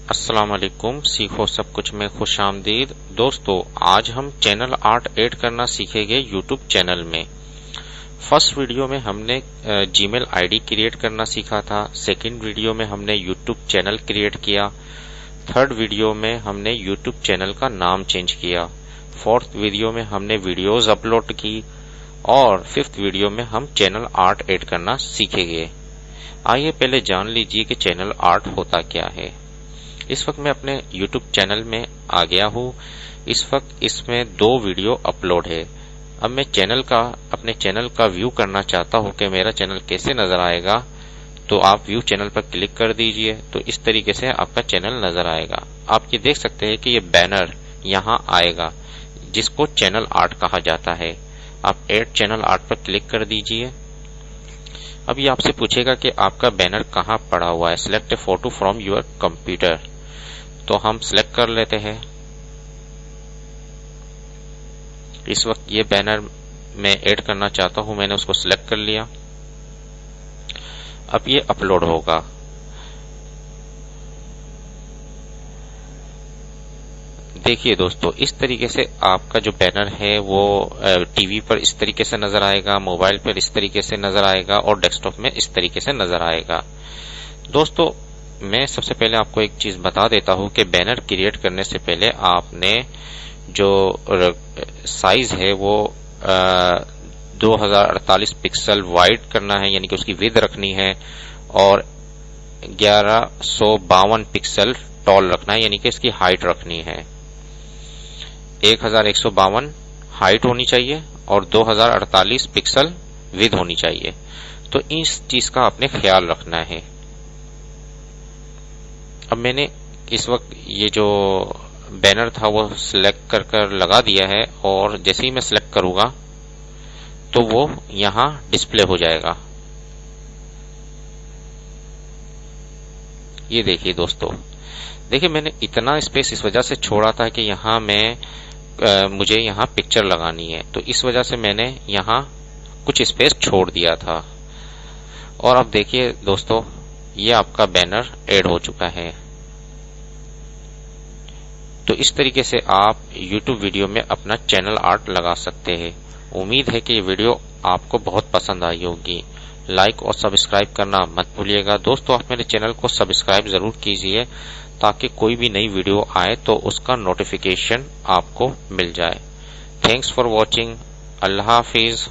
अस्सलाम वालेकुम। सीखो सब कुछ में खुश आमदीद। दोस्तों, आज हम चैनल आर्ट ऐड करना सीखेंगे यूट्यूब चैनल में। फर्स्ट वीडियो में हमने जीमेल आईडी क्रिएट करना सीखा था। सेकंड वीडियो में हमने यूट्यूब चैनल क्रिएट किया। थर्ड वीडियो में हमने यूट्यूब चैनल का नाम चेंज किया। फोर्थ वीडियो में हमने वीडियोज अपलोड की और फिफ्थ वीडियो में हम चैनल आर्ट ऐड करना सीखेंगे। आइए पहले जान लीजिए कि चैनल आर्ट होता क्या है। इस वक्त मैं अपने YouTube चैनल में आ गया हूँ। इस वक्त इसमें 2 वीडियो अपलोड है। अब मैं अपने चैनल का व्यू करना चाहता हूँ कि मेरा चैनल कैसे नजर आएगा। तो आप व्यू चैनल पर क्लिक कर दीजिए तो इस तरीके से आपका चैनल नजर आएगा। आप ये देख सकते हैं कि ये बैनर यहाँ आएगा जिसको चैनल आर्ट कहा जाता है। आप ऐड चैनल आर्ट पर क्लिक कर दीजिए। अब ये आपसे पूछेगा कि आपका बैनर कहाँ पड़ा हुआ है। Select A photo from your computer, तो हम सिलेक्ट कर लेते हैं। इस वक्त ये बैनर मैं ऐड करना चाहता हूं, मैंने उसको सिलेक्ट कर लिया। अब ये अपलोड होगा। देखिए दोस्तों, इस तरीके से आपका जो बैनर है वो टीवी पर इस तरीके से नजर आएगा, मोबाइल पर इस तरीके से नजर आएगा और डेस्कटॉप में इस तरीके से नजर आएगा। दोस्तों, मैं सबसे पहले आपको एक चीज बता देता हूं कि बैनर क्रिएट करने से पहले आपने जो साइज है वो 2048 पिक्सल वाइड करना है, यानी कि उसकी विड्थ रखनी है, और 1152 पिक्सल टॉल रखना है, यानी कि इसकी हाइट रखनी है। 1152 हाइट होनी चाहिए और 2048 पिक्सल विड्थ होनी चाहिए। तो इस चीज का आपने ख्याल रखना है। अब मैंने इस वक्त ये जो बैनर था वो सिलेक्ट कर लगा दिया है और जैसे ही मैं सिलेक्ट करूंगा तो वो यहां डिस्प्ले हो जाएगा। ये देखिए दोस्तों, देखिए मैंने इतना स्पेस इस वजह से छोड़ा था कि यहां मुझे यहां पिक्चर लगानी है, तो इस वजह से मैंने यहां कुछ स्पेस छोड़ दिया था। और अब देखिए दोस्तों, ये आपका बैनर ऐड हो चुका है। तो इस तरीके से आप YouTube वीडियो में अपना चैनल आर्ट लगा सकते हैं। उम्मीद है कि ये वीडियो आपको बहुत पसंद आई होगी। लाइक और सब्सक्राइब करना मत भूलिएगा। दोस्तों, आप मेरे चैनल को सब्सक्राइब जरूर कीजिए ताकि कोई भी नई वीडियो आए तो उसका नोटिफिकेशन आपको मिल जाए। Thanks for watching. Allah Hafiz.